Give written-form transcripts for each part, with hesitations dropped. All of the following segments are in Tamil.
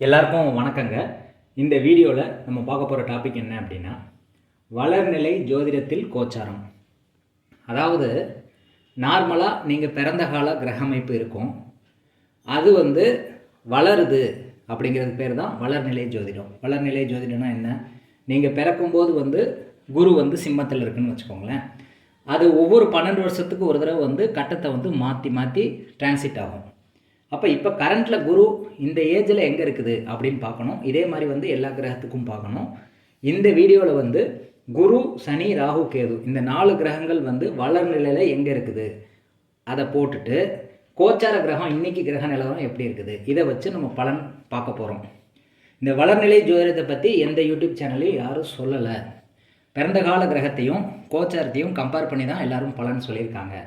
எல்லாருக்கும் வணக்கங்க. இந்த வீடியோவில் நம்ம பார்க்க போகிற டாபிக் என்ன அப்படின்னா, வளர்நிலை ஜோதிடத்தில் கோச்சாரம். அதாவது நார்மலாக நீங்கள் பிறந்த கால கிரக அமைப்பு இருக்கும், அது வளருது அப்படிங்கிறது பேர் தான் வளர்நிலை ஜோதிடம். வளர்நிலை ஜோதிடம்னா என்ன? நீங்கள் பிறக்கும்போது குரு சிம்மத்தில் இருக்குன்னு வச்சுக்கோங்களேன். அது ஒவ்வொரு 12 வருஷத்துக்கு ஒரு தடவை கட்டத்தை மாற்றி மாற்றி டிரான்சிட் ஆகும். அப்போ இப்போ கரண்ட்டில் குரு இந்த ஏஜில் எங்கே இருக்குது அப்படின்னு பார்க்கணும். இதே மாதிரி எல்லா கிரகத்துக்கும் பார்க்கணும். இந்த வீடியோவில் குரு, சனி, ராகு, கேது இந்த 4 கிரகங்கள் வளர்நிலையில் எங்கே இருக்குது அதை போட்டுட்டு கோச்சார கிரகம் இன்றைக்கி கிரக நிலவரம் எப்படி இருக்குது இதை வச்சு நம்ம பலன் பார்க்க போகிறோம். இந்த வளர்நிலை ஜோதிடத்தை பற்றி எந்த யூடியூப் சேனல்லையும் யாரும் சொல்லலை. பிறந்த கால கிரகத்தையும் கோச்சாரத்தையும் கம்பேர் பண்ணி தான் எல்லோரும் பலன் சொல்லியிருக்காங்க.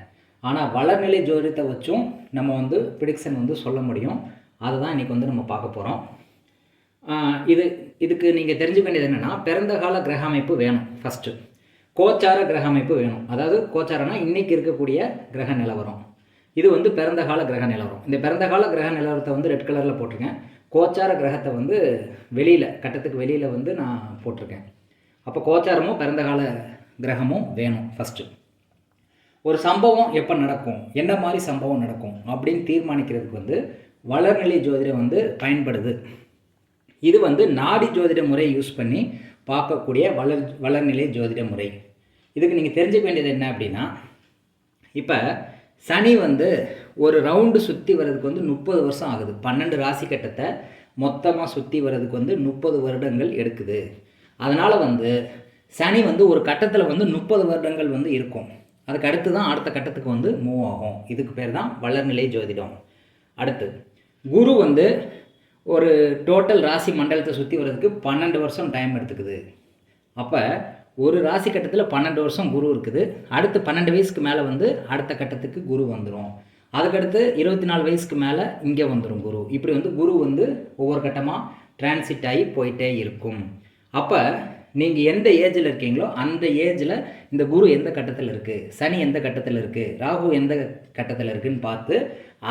ஆனால் வளர்நிலை ஜோதிடத்தை வச்சும் நம்ம ப்ரிடிக்ஷன் சொல்ல முடியும். அதை தான் இன்றைக்கி நம்ம பார்க்க போகிறோம். இதுக்கு நீங்கள் தெரிஞ்சுக்க வேண்டியது என்னென்னா, பிறந்த கால கிரக அமைப்பு வேணும் ஃபஸ்ட்டு, கோச்சார கிரக அமைப்பு வேணும். அதாவது கோச்சாரம்னா இன்றைக்கி இருக்கக்கூடிய கிரக நிலவரம். இது பிறந்த கால கிரக நிலவரம். இந்த பிறந்த கால கிரக நிலவரத்தை ரெட் கலரில் போட்டிருக்கேன். கோச்சார கிரகத்தை வெளியில் கட்டத்துக்கு வெளியில் நான் போட்டிருக்கேன். அப்போ கோச்சாரமும் பிறந்த கால கிரகமும் வேணும். ஃபஸ்ட்டு ஒரு சம்பவம் எப்போ நடக்கும், என்ன மாதிரி சம்பவம் நடக்கும் அப்படின்னு தீர்மானிக்கிறதுக்கு வளர்நிலை ஜோதிடம் பயன்படுது. இது நாடி ஜோதிட முறை யூஸ் பண்ணி பார்க்கக்கூடிய வளர்நிலை ஜோதிட முறை. இதுக்கு நீங்கள் தெரிஞ்சுக்க வேண்டியது என்ன அப்படின்னா, இப்போ சனி ஒரு ரவுண்டு சுற்றி வர்றதுக்கு 30 வருஷம் ஆகுது. 12 ராசி கட்டத்தை மொத்தமாக சுற்றி வர்றதுக்கு 30 வருடங்கள் எடுக்குது. அதனால் சனி ஒரு கட்டத்தில் 30 வருடங்கள் இருக்கும். அதுக்கு அடுத்து தான் அடுத்த கட்டத்துக்கு மூவ் ஆகும். இதுக்கு பேர் தான் வளர்நிலை ஜோதிடம். அடுத்து குரு ஒரு டோட்டல் ராசி மண்டலத்தை சுற்றி வர்றதுக்கு 12 வருஷம் டைம் எடுத்துக்குது. அப்போ ஒரு ராசி கட்டத்தில் 12 வருஷம் குரு இருக்குது. அடுத்து 12 வயசுக்கு மேலே அடுத்த கட்டத்துக்கு குரு வந்துடும். அதுக்கடுத்து 24 வயசுக்கு மேலே இங்கே வந்துடும் குரு. இப்படி குரு ஒவ்வொரு கட்டமாக டிரான்சிட் ஆகி போயிட்டே இருக்கும். அப்போ நீங்கள் எந்த ஏஜில் இருக்கீங்களோ அந்த ஏஜில் இந்த குரு எந்த கட்டத்தில் இருக்குது, சனி எந்த கட்டத்தில் இருக்குது, ராகு எந்த கட்டத்தில் இருக்குதுன்னு பார்த்து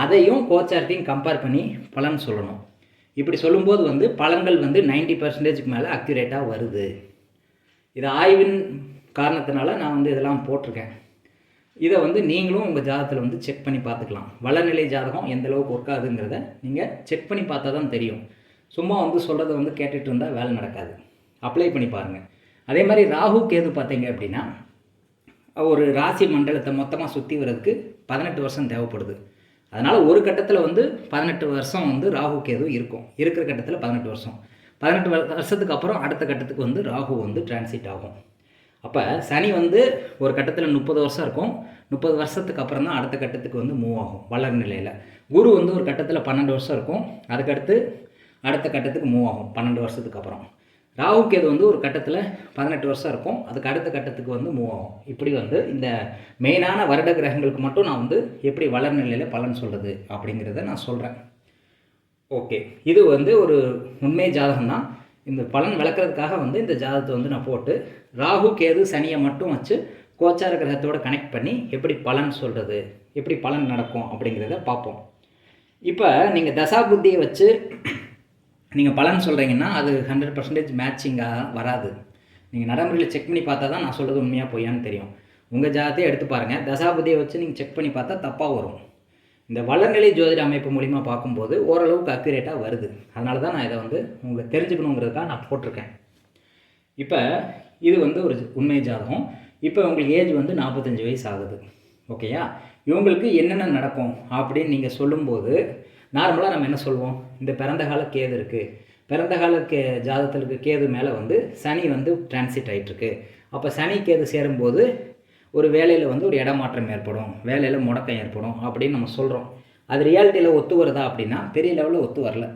அதையும் கோச்சாரத்தையும் கம்பேர் பண்ணி பலன் சொல்லணும். இப்படி சொல்லும்போது பலன்கள் 90% மேலே அக்யூரேட்டாக வருது. இது ஆய்வின் காரணத்தினால நான் இதெல்லாம் போட்டிருக்கேன். இதை நீங்களும் உங்கள் ஜாதகத்தில் செக் பண்ணி பார்த்துக்கலாம். வளர்நிலை ஜாதகம் எந்த அளவுக்கு ஒர்க் ஆகுதுங்கிறத நீங்கள் செக் பண்ணி பார்த்தா தான் தெரியும். சும்மா சொல்கிறத கேட்டுட்டு இருந்தால் வேலை நடக்காது. அப்ளை பண்ணி பாருங்கள். அதே மாதிரி ராகு கேது பார்த்தீங்க அப்படின்னா, ஒரு ராசி மண்டலத்தை மொத்தமாக சுற்றி வர்றதுக்கு 18 வருஷம் தேவைப்படுது. அதனால் ஒரு கட்டத்தில் 18 வருஷம் ராகு கேது இருக்கும். இருக்கிற கட்டத்தில் 18 வருஷம். 18 வருஷத்துக்கு அப்புறம் அடுத்த கட்டத்துக்கு ராகு டிரான்சிட் ஆகும். அப்போ சனி ஒரு கட்டத்தில் 30 வருஷம் இருக்கும். 30 வருஷத்துக்கு அப்புறம் தான் அடுத்த கட்டத்துக்கு மூவ் ஆகும் வளர்நிலையில். குரு ஒரு கட்டத்தில் 12 வருஷம் இருக்கும். அதுக்கடுத்து அடுத்த கட்டத்துக்கு மூவ் ஆகும் 12 வருஷத்துக்கு அப்புறம். ராகு கேது ஒரு கட்டத்தில் 18 வருஷம் இருக்கும். அதுக்கு அடுத்த கட்டத்துக்கு மூவ் ஆகும். இப்படி இந்த மெயினான வருட கிரகங்களுக்கு மட்டும் நான் எப்படி வளர்நிலையில் பலன் சொல்கிறது அப்படிங்கிறத நான் சொல்கிறேன். ஓகே, இது ஒரு உண்மை ஜாதகம் தான். இந்த பலன் விளக்குறதுக்காக இந்த ஜாதகத்தை நான் போட்டு ராகு கேது சனியை மட்டும் வச்சு கோச்சார கிரகத்தோடு கனெக்ட் பண்ணி எப்படி பலன் சொல்கிறது, எப்படி பலன் நடக்கும் அப்படிங்கிறத பார்ப்போம். இப்போ நீங்கள் தசா புத்தியை வச்சு நீங்கள் பலன் சொல்கிறீங்கன்னா அது 100% மேட்சிங்காக வராது. நீங்கள் நடைமுறையில் செக் பண்ணி பார்த்தா தான் நான் சொல்கிறது உண்மையாக பொய்யான்னு தெரியும். உங்கள் ஜாதகத்தையே எடுத்து பாருங்கள். தசாபதியை வச்சு நீங்கள் செக் பண்ணி பார்த்தா தப்பாக வரும். இந்த வளர்நிலை ஜோதிட அமைப்பு மூலிமா பார்க்கும்போது ஓரளவுக்கு அக்யூரேட்டாக வருது. அதனால தான் நான் இதை உங்களுக்கு தெரிஞ்சுக்கணுங்கிறதுக்காக நான் போட்டிருக்கேன். இப்போ இது ஒரு உண்மை ஜாதகம். இப்போ உங்களுக்கு ஏஜ் 45 வயசு ஆகுது. ஓகேயா? இவங்களுக்கு என்னென்ன நடக்கும் அப்படின்னு நீங்கள் சொல்லும்போது நார்மலாக நம்ம என்ன சொல்லுவோம், இந்த பிறந்த கால கேது இருக்குது, பிறந்த கால ஜாதகத்தில் இருக்க கேது மேலே சனி டிரான்சிட் ஆகிட்டுருக்கு. அப்போ சனி கேது சேரும்போது ஒரு வேலையில் ஒரு இடமாற்றம் ஏற்படும், வேலையில் முடக்கம் ஏற்படும் அப்படின்னு நம்ம சொல்கிறோம். அது ரியாலிட்டியில் ஒத்து வருதா அப்படின்னா பெரிய லெவலில் ஒத்து வரல.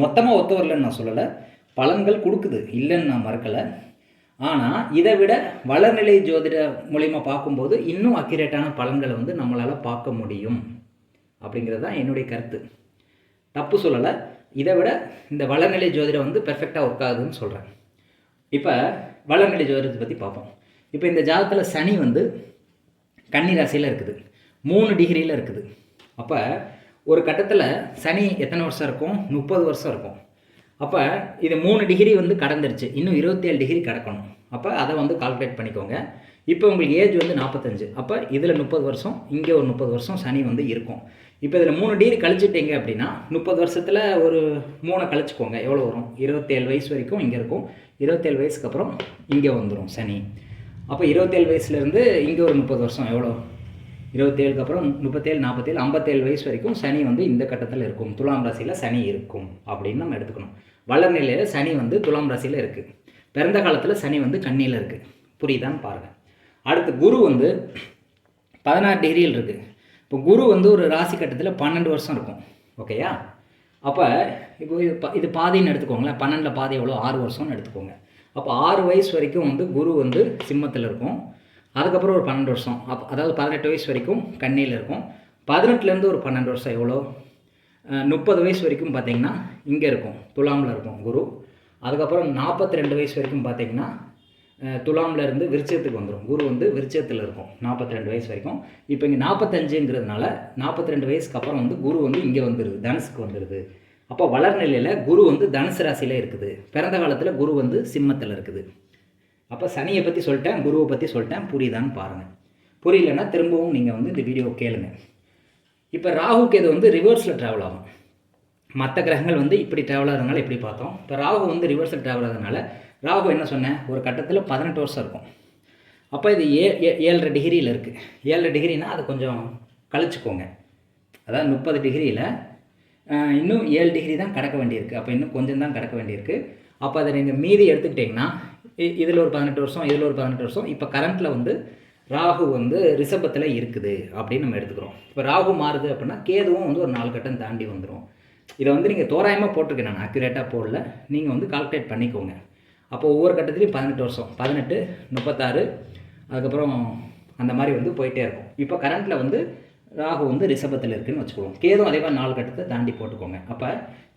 மொத்தமாக ஒத்து வரலன்னு நான் சொல்லலை, பலன்கள் கொடுக்குது, இல்லைன்னு நான் மறக்கலை. ஆனால் இதை விட வளர்நிலை ஜோதிட மூலிமா பார்க்கும்போது இன்னும் அக்யூரேட்டான பலன்களை நம்மளால் பார்க்க முடியும் அப்படிங்கிறது தான் என்னுடைய கருத்து. தப்பு சொல்லலை. இதை விட இந்த வளர்நிலை ஜோதிடம் பெர்ஃபெக்டாக ஒர்க் ஆகுதுன்னு சொல்கிறேன். இப்போ வளர்நிலை ஜோதிடத்தை பற்றி பார்ப்போம். இப்போ இந்த ஜாதகத்தில் சனி கன்னி ராசியில் இருக்குது, 3 டிகிரியில் இருக்குது. அப்போ ஒரு கட்டத்தில் சனி எத்தனை வருஷம் இருக்கும்? 30 வருஷம் இருக்கும். அப்போ இது 3 டிகிரி வந்து கடந்துருச்சு, இன்னும் 27 டிகிரி கடக்கணும். அப்போ அதை வந்து கால்குலேட் பண்ணிக்கோங்க. இப்போ உங்களுக்கு ஏஜ் வந்து 45. அப்போ இதில் 30 வருஷம், இங்கே ஒரு 30 வருஷம் சனி வந்து இருக்கும். இப்போ இதில் 3 டிகிரி கழிச்சிட்டிங்க அப்படின்னா 30 வருஷத்தில் ஒரு 3 கழிச்சிக்கோங்க, எவ்வளோ வரும்? 27 வயசு வரைக்கும் இங்கே இருக்கும். 27 வயசுக்கு அப்புறம் இங்கே வந்துடும் சனி. அப்போ 27 வயசுலேருந்து இங்கே ஒரு 30 வருஷம், எவ்வளோ? 27க்கு அப்புறம் 37, 47, 57 வயசு வரைக்கும் சனி வந்து இந்த கட்டத்தில் இருக்கும். துலாம் ராசியில் சனி இருக்கும் அப்படின்னு நம்ம எடுத்துக்கணும். வளர்நிலையில் சனி வந்து துலாம் ராசியில் இருக்குது. பிறந்த காலத்தில் சனி வந்து கன்னியில் இருக்குது. புரியுதான்னு பாருங்கள். அடுத்து குரு வந்து 16 டிகிரியில் இருக்குது. இப்போ குரு வந்து ஒரு ராசி கட்டத்தில் 12 வருஷம் இருக்கும். ஓகேயா? அப்போ இப்போ இது பாதின்னு எடுத்துக்கோங்களேன். 12ல் பாதி எவ்வளோ? 6 வருஷம்னு எடுத்துக்கோங்க. அப்போ 6 வயசு வரைக்கும் வந்து குரு வந்து சிம்மத்தில் இருக்கும். அதுக்கப்புறம் ஒரு 12 வருஷம், அதாவது 18 வயசு வரைக்கும் கன்னியில் இருக்கும். 18லேருந்து ஒரு 12 வருஷம் எவ்வளோ? 30 வயசு வரைக்கும் பார்த்திங்கன்னா இங்கே இருக்கும், துலாமில் இருக்கும் குரு. அதுக்கப்புறம் 42 வயசு வரைக்கும் பார்த்திங்கன்னா துலாமில் இருந்து விருச்சிகத்துக்கு வந்துடும். குரு வந்து விருச்சிகத்தில் இருக்கும் 42 வயசு வரைக்கும். இப்போ இங்கே 45ங்கிறதுனால 42 வயசுக்கு அப்புறம் வந்து குரு வந்து இங்கே வந்துடுது, தனுசுக்கு வந்துடுது. அப்போ வளர்நிலையில் குரு வந்து தனுசு ராசியில் இருக்குது. பிறந்த காலத்தில் குரு வந்து சிம்மத்தில் இருக்குது. அப்போ சனியை பற்றி சொல்லிட்டேன், குருவை பற்றி சொல்லிட்டேன். புரியுதான்னு பாருங்கள். புரியலன்னா திரும்பவும் நீங்கள் வந்து இந்த வீடியோ கேளுங்க. இப்போ ராகு கேது வந்து ரிவர்ஸில் ட்ராவல் ஆகும். மற்ற கிரகங்கள் வந்து இப்படி ட்ராவல் ஆகிறதுனால இப்படி பார்த்தோம். இப்போ ராகு வந்து ரிவர்ஸில் ட்ராவல் ஆகிறதுனால ராகு என்ன சொன்னேன், ஒரு கட்டத்தில் 18 வருஷம் இருக்கும். அப்போ இது 7.5 டிகிரியில் இருக்குது. 7.5 டிகிரினா அது கொஞ்சம் கழிச்சுக்கோங்க. அதாவது 30 டிகிரியில் இன்னும் 7 டிகிரி தான் கடக்க வேண்டியிருக்கு. அப்போ இன்னும் கொஞ்சம் தான் கடக்க வேண்டியிருக்கு. அப்போ அதை நீங்கள் மீதி எடுத்துக்கிட்டிங்கன்னா இதில் ஒரு 18 வருஷம், இதில் ஒரு 18 வருஷம். இப்போ கரண்ட்டில் வந்து ராகு வந்து ரிஷபத்தில் இருக்குது அப்படின்னு நம்ம எடுத்துக்கிறோம். இப்போ ராகு மாறுது அப்படின்னா கேதுவும் வந்து ஒரு 4 கட்டம் தாண்டி வந்துடும். இதை வந்து நீங்கள் தோராயமாக போட்டிருக்கேன், நான் அக்யூரேட்டாக போடல. நீங்கள் வந்து கால்குலேட் பண்ணிக்கோங்க. அப்போ ஒவ்வொரு கட்டத்துலையும் 18 வருஷம், 18, 36, அதுக்கப்புறம் அந்த மாதிரி வந்து போயிட்டே இருக்கும். இப்போ கரண்ட்டில் வந்து ராகு வந்து ரிஷபத்தில் இருக்குதுன்னு வச்சுக்குவோம். கேதும் அதே மாதிரி 4 கட்டத்தை தாண்டி போட்டுக்கோங்க. அப்போ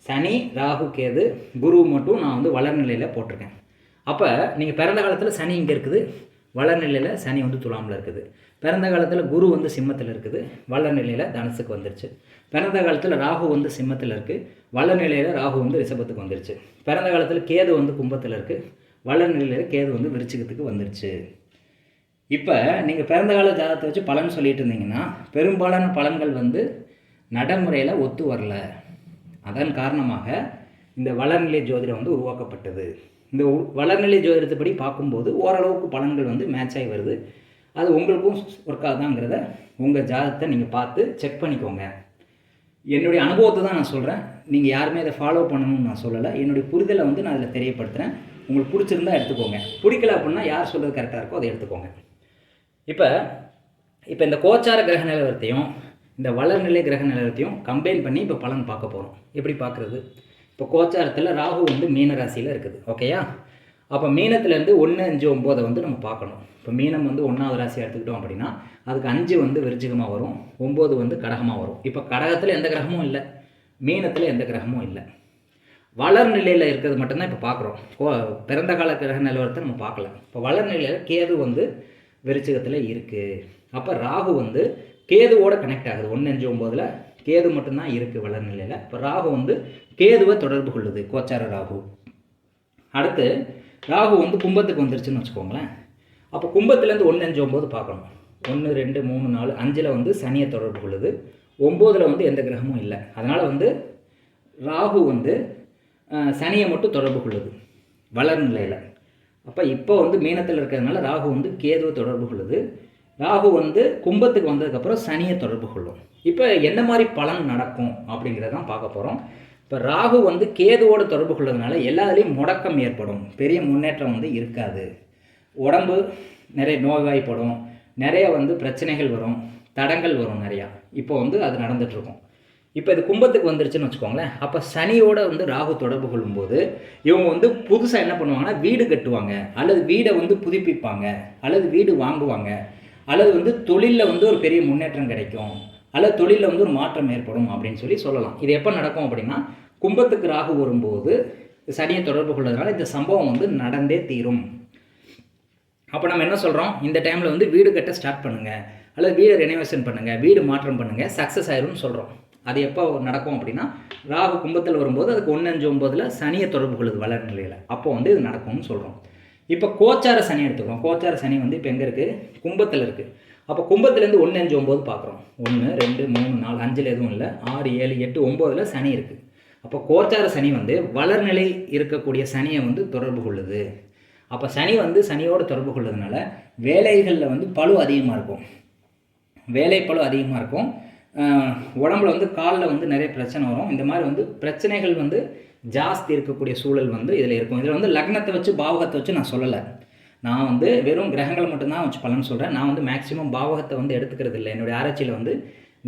சனி, ராகு, கேது, குரு மட்டும் நான் வந்து வளர்நிலையில் போட்டிருக்கேன். அப்போ நீங்கள் பிறந்த காலத்தில் சனி இங்கே இருக்குது, வளர்நிலையில் சனி வந்து துலாமில் இருக்குது. பிறந்த காலத்தில் குரு வந்து சிம்மத்தில் இருக்குது, வளர்நிலையில் தனுசுக்கு வந்துருச்சு. பிறந்த காலத்தில் ராகு வந்து சிம்மத்தில் இருக்குது, வளர்நிலையில் ராகு வந்து ரிஷபத்துக்கு வந்துருச்சு. பிறந்த காலத்தில் கேது வந்து கும்பத்தில் இருக்குது, வளர்நிலையில் கேது வந்து விருச்சிகத்துக்கு வந்துருச்சு. இப்போ நீங்கள் பிறந்த கால ஜாதகத்தை வச்சு பலன் சொல்லிட்டு இருந்தீங்கன்னா பெரும்பாலான பலன்கள் வந்து நடைமுறையில் ஒத்து வரல. அதன் காரணமாக இந்த வளர்நிலை ஜோதிடம் வந்து உருவாக்கப்பட்டது. இந்த வளர்நிலை ஜோதிடத்தைப்படி பார்க்கும்போது ஓரளவுக்கு பலன்கள் வந்து மேட்ச் ஆகி வருது. அது உங்களுக்கும் ஒர்க் ஆகுதாங்கிறத உங்கள் ஜாதகத்தை நீங்கள் பார்த்து செக் பண்ணிக்கோங்க. என்னுடைய அனுபவத்தை தான் நான் சொல்கிறேன். நீங்கள் யாருமே இதை ஃபாலோ பண்ணணும்னு நான் சொல்லலை. என்னுடைய புரிதலை வந்து நான் அதில் தெரியப்படுத்துகிறேன். உங்களுக்கு பிடிச்சிருந்தா எடுத்துக்கோங்க, பிடிக்கல அப்படின்னா யார் சொல்கிறது கரெக்டாக இருக்கோ அதை எடுத்துக்கோங்க. இப்போ இந்த கோச்சார கிரக நிலவரத்தையும் இந்த வளர்நிலை கிரக நிலவரத்தையும் கம்பைன் பண்ணி இப்போ பலன் பார்க்க போகிறோம். எப்படி பார்க்குறது? இப்போ கோச்சாரத்தில் ராகு வந்து மீன ராசியில் இருக்குது. ஓகேயா? அப்போ மீனத்துலேருந்து 1, 5, 9 வந்து நம்ம பார்க்கணும். இப்போ மீனம் வந்து 1வது ராசி எடுத்துக்கிட்டோம் அப்படின்னா அதுக்கு 5 வந்து விருச்சிகமாக வரும், 9 வந்து கடகமாக வரும். இப்போ கடகத்தில் எந்த கிரகமும் இல்லை, மீனத்தில் எந்த கிரகமும் இல்லை. வளர்நிலையில் இருக்கிறது மட்டும்தான் இப்போ பார்க்குறோம். பிறந்த கால கிரக நிலவரத்தை நம்ம பார்க்கல. இப்போ வளர்நிலையில் கேது வந்து விருச்சிகத்தில் இருக்குது. அப்போ ராகு வந்து கேதுவோட கனெக்ட் ஆகுது. 1, 5, 9ல் கேது மட்டும்தான் இருக்குது வளர்நிலையில். இப்போ ராகு வந்து கேதுவை தொடர்பு கொள்ளுது, கோச்சார ராகு. அடுத்து ராகு வந்து கும்பத்துக்கு வந்துருச்சுன்னு வச்சுக்கோங்களேன். அப்போ கும்பத்துலேருந்து 1, 5, 9 பார்க்கணும். 1, 2, 3, 4, 5ல் வந்து சனியை தொடர்பு கொள்ளுது, 9ல் வந்து எந்த கிரகமும் இல்லை. அதனால் வந்து ராகு வந்து சனியை மட்டும் தொடர்பு கொள்ளுது வளர்நிலையில். அப்போ இப்போ வந்து மீனத்தில் இருக்கிறதுனால ராகு வந்து கேதுவை தொடர்பு கொள்ளுது. ராகு வந்து கும்பத்துக்கு வந்ததுக்கப்புறம் சனியை தொடர்பு கொள்ளும். இப்போ என்ன மாதிரி பலன் நடக்கும் அப்படிங்கிறதான் பார்க்க போகிறோம். இப்போ ராகு வந்து கேதுவோடு தொடர்பு கொள்வதனால எல்லாத்துலேயும் முடக்கம் ஏற்படும், பெரிய முன்னேற்றம் வந்து இருக்காது. உடம்பு நிறைய நோய்வாய்ப்படும், நிறைய வந்து பிரச்சனைகள் வரும், தடங்கள் வரும் நிறையா. இப்போ வந்து அது நடந்துகிட்ருக்கும். இப்போ இது கும்பத்துக்கு வந்துருச்சுன்னு வச்சுக்கோங்களேன். அப்போ சனியோடு வந்து ராகு தொடர்பு கொள்ளும்போது இவங்க வந்து புதுசாக என்ன பண்ணுவாங்கன்னா வீடு கட்டுவாங்க, அல்லது வீடை வந்து புதுப்பிப்பாங்க, அல்லது வீடு வாங்குவாங்க, அல்லது வந்து தொழிலில் வந்து ஒரு பெரிய முன்னேற்றம் கிடைக்கும், அல்லது தொழிலில் வந்து ஒரு மாற்றம் ஏற்படும் அப்படின்னு சொல்லலாம். இது எப்போ நடக்கும் அப்படின்னா கும்பத்துக்கு ராகு வரும்போது சனியை தொடர்பு கொள்வதனால இந்த சம்பவம் வந்து நடந்தே தீரும். அப்போ நம்ம என்ன சொல்கிறோம், இந்த டைமில் வந்து வீடு கட்ட ஸ்டார்ட் பண்ணுங்கள், அல்லது வீடை ரெனோவேஷன் பண்ணுங்கள், வீடு மாற்றம் பண்ணுங்கள், சக்ஸஸ் ஆயிரும்னு சொல்கிறோம். அது எப்போ நடக்கும் அப்படின்னா ராகு கும்பத்தில் வரும்போது அதுக்கு 1-5-9 சனியை தொடர்பு கொள்ளுது வளர்நிலையில், அப்போ வந்து இது நடக்கும்னு சொல்கிறோம். இப்போ கோச்சார சனி எடுத்துக்கிறோம். கோச்சார சனி வந்து இப்போ எங்கே இருக்குது? கும்பத்தில் இருக்குது. அப்போ கும்பத்துலேருந்து 1-5-9 பார்க்குறோம். 1 2 3 4 5 எதுவும் இல்லை, 6 7 8 9 சனி இருக்குது. அப்போ கோச்சார சனி வந்து வளர்நிலை இருக்கக்கூடிய சனியை வந்து தொடர்பு கொள்ளுது. அப்போ சனி வந்து சனியோடு தொடர்பு கொள்ளுறதுனால வேலைகளில் வந்து பளு அதிகமாக இருக்கும், வேலை பளு அதிகமாக இருக்கும். உடம்புல வந்து காலில் வந்து நிறைய பிரச்சனை வரும். இந்த மாதிரி வந்து பிரச்சனைகள் வந்து ஜாஸ்தி இருக்கக்கூடிய சூழல் வந்து இதில் இருக்கும். இதில் வந்து லக்னத்தை வச்சு பாவகத்தை வச்சு நான் சொல்லலை, நான் வந்து வெறும் கிரகங்களை மட்டும்தான் வச்சு பலன் சொல்கிறேன். நான் வந்து மேக்ஸிமம் பாவகத்தை வந்து எடுத்துக்கிறது இல்லை. என்னுடைய ஆராய்ச்சியில் வந்து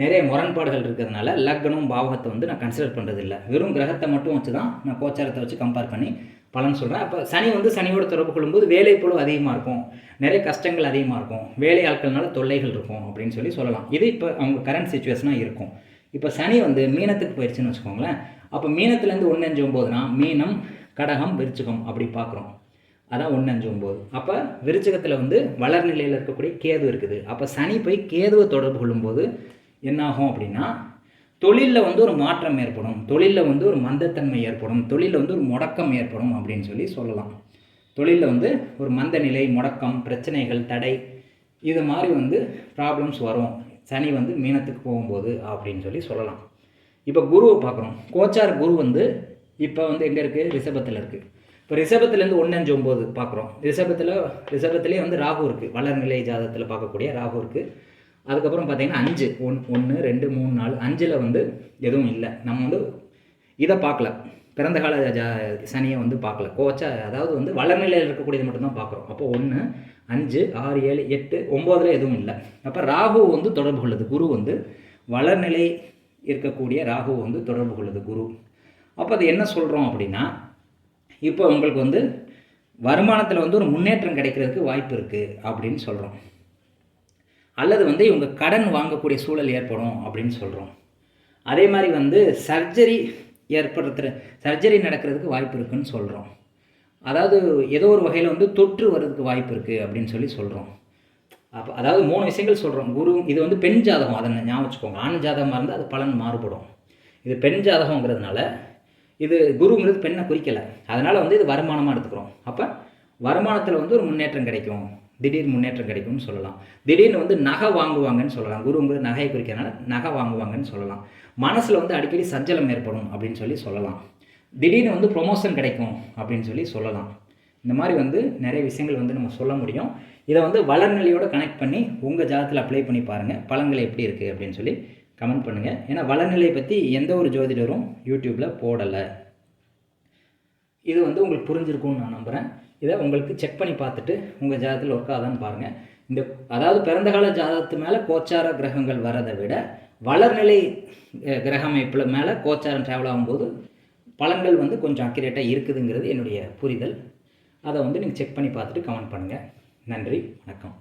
நிறைய முரண்பாடுகள் இருக்கிறதுனால லக்னம் பாவகத்தை வந்து நான் கன்சிடர் பண்ணுறது இல்லை. வெறும் கிரகத்தை மட்டும் வச்சு தான் நான் கோச்சாரத்தை வச்சு கம்பேர் பண்ணி பலன் சொல்கிறேன். அப்போ சனி வந்து சனியோட தொடர்பு கொள்ளும்போது வேலை பளு அதிகமாக இருக்கும், நிறைய கஷ்டங்கள் அதிகமாக இருக்கும், வேலை ஆட்கள்னால தொல்லைகள் இருக்கும் அப்படின்னு சொல்லலாம். இது இப்போ அவங்க கரண்ட் சுச்சுவேஷனாக இருக்கும். இப்போ சனி வந்து மீனத்துக்கு போயிடுச்சுன்னு வச்சுக்கோங்களேன். அப்போ மீனத்துலேருந்து 1-5-9னா மீனம் கடகம் விருச்சிகம் அப்படி பார்க்குறோம். அதான் 1-5-9. அப்போ விருச்சிகத்தில் வந்து வளர்நிலையில் இருக்கக்கூடிய கேது இருக்குது. அப்போ சனி போய் கேதுவை தொடர்பு கொள்ளும்போது என்னாகும் அப்படின்னா தொழிலில் வந்து ஒரு மாற்றம் ஏற்படும், தொழிலில் வந்து ஒரு மந்தத்தன்மை ஏற்படும், தொழிலில் வந்து ஒரு முடக்கம் ஏற்படும் அப்படின்னு சொல்லலாம். தொழிலில் வந்து ஒரு மந்த நிலை, முடக்கம், பிரச்சனைகள், தடை, இது மாதிரி வந்து ப்ராப்ளம்ஸ் வரும் சனி வந்து மீனத்துக்கு போகும்போது அப்படின்னு சொல்லலாம். இப்போ குருவை பார்க்குறோம். கோச்சார குரு வந்து இப்போ வந்து எங்கே இருக்குது? ரிஷபத்தில் இருக்குது. இப்போ ரிஷபத்துலேருந்து 1-5-9 பார்க்குறோம். ரிஷபத்திலே வந்து ராகு இருக்குது, வளர்நிலை ஜாதகத்தில் பார்க்கக்கூடிய ராகு இருக்குது. அதுக்கப்புறம் பார்த்தீங்கன்னா 5 1 2 3 4 5ல் வந்து எதுவும் இல்லை. நம்ம வந்து இதை பார்க்கல, பிறந்த கால சனியை வந்து பார்க்கல. அதாவது வந்து வளர்நிலையில் இருக்கக்கூடியது மட்டும்தான் பார்க்குறோம். அப்போ 1 5 6 7 8 9ல் எதுவும் இல்லை. அப்போ ராகு வந்து தொடர்பு கொள்ளுது. குரு வந்து வளர்நிலை இருக்கக்கூடிய ராகு வந்து தொடர்பு கொள்ளுது குரு. அப்போ அது என்ன சொல்கிறோம் அப்படின்னா இப்போ உங்களுக்கு வந்து வருமானத்தில் வந்து ஒரு முன்னேற்றம் கிடைக்கிறதுக்கு வாய்ப்பு இருக்குது அப்படின்னு சொல்கிறோம். அல்லது வந்து இவங்க கடன் வாங்கக்கூடிய சூழல் ஏற்படும் அப்படின்னு சொல்கிறோம். அதே மாதிரி வந்து சர்ஜரி நடக்கிறதுக்கு வாய்ப்பு இருக்குதுன்னு சொல்கிறோம். அதாவது ஏதோ ஒரு வகையில் வந்து தொற்று வர்றதுக்கு வாய்ப்பு இருக்குது அப்படின்னு சொல்கிறோம். அப்போ அதாவது 3 விஷயங்கள் சொல்கிறோம். குரு இது வந்து பெண் ஜாதகம், அதை ஞாபகம் வச்சுக்கோங்க. ஆண் ஜாதகமாக இருந்தால் அது பலன் மாறுபடும். இது பெண் ஜாதகங்கிறதுனால இது குருங்கிறது பெண்ணை குறிக்கலை, அதனால் வந்து இது வருமானமாக எடுத்துக்கிறோம். அப்போ வருமானத்தில் வந்து ஒரு முன்னேற்றம் கிடைக்கும், திடீர் முன்னேற்றம் கிடைக்கும்னு சொல்லலாம். திடீர்னு வந்து நகை வாங்குவாங்கன்னு சொல்லலாம். குருங்கிறது நகையை குறிக்கிறதுனால நகை வாங்குவாங்கன்னு சொல்லலாம். மனசில் வந்து அடிக்கடி சஞ்சலம் ஏற்படும் அப்படின்னு சொல்லலாம். திடீர்னு வந்து ப்ரொமோஷன் கிடைக்கும் அப்படின்னு சொல்லலாம். இந்த மாதிரி வந்து நிறைய விஷயங்கள் வந்து நம்ம சொல்ல முடியும். இதை வந்து வளர்நிலையோடு கனெக்ட் பண்ணி உங்கள் ஜாதகத்தில் அப்ளை பண்ணி பாருங்கள், பலன்கள் எப்படி இருக்குது அப்படின்னு கமெண்ட் பண்ணுங்கள். ஏன்னா வளர்நிலையை பற்றி எந்த ஒரு ஜோதிடரும் யூடியூப்பில் போடலை. இது வந்து உங்களுக்கு புரிஞ்சிருக்கும்னு நான் நம்புகிறேன். இதை உங்களுக்கு செக் பண்ணி பார்த்துட்டு உங்கள் ஜாதகத்தில் ஒர்க் ஆகுதான்னு பாருங்கள். அதாவது பிறந்த கால ஜாதகத்து மேலே கோச்சார கிரகங்கள் வரதை விட வளர்நிலை கிரக அமைப்பில் மேலே கோச்சாரம் ட்ராவல் ஆகும்போது பலன்கள் வந்து கொஞ்சம் அக்யூரேட்டாக இருக்குதுங்கிறது என்னுடைய புரிதல். அதை வந்து நீங்கள் செக் பண்ணி பார்த்துட்டு கமெண்ட் பண்ணுங்கள். நன்றி, வணக்கம்.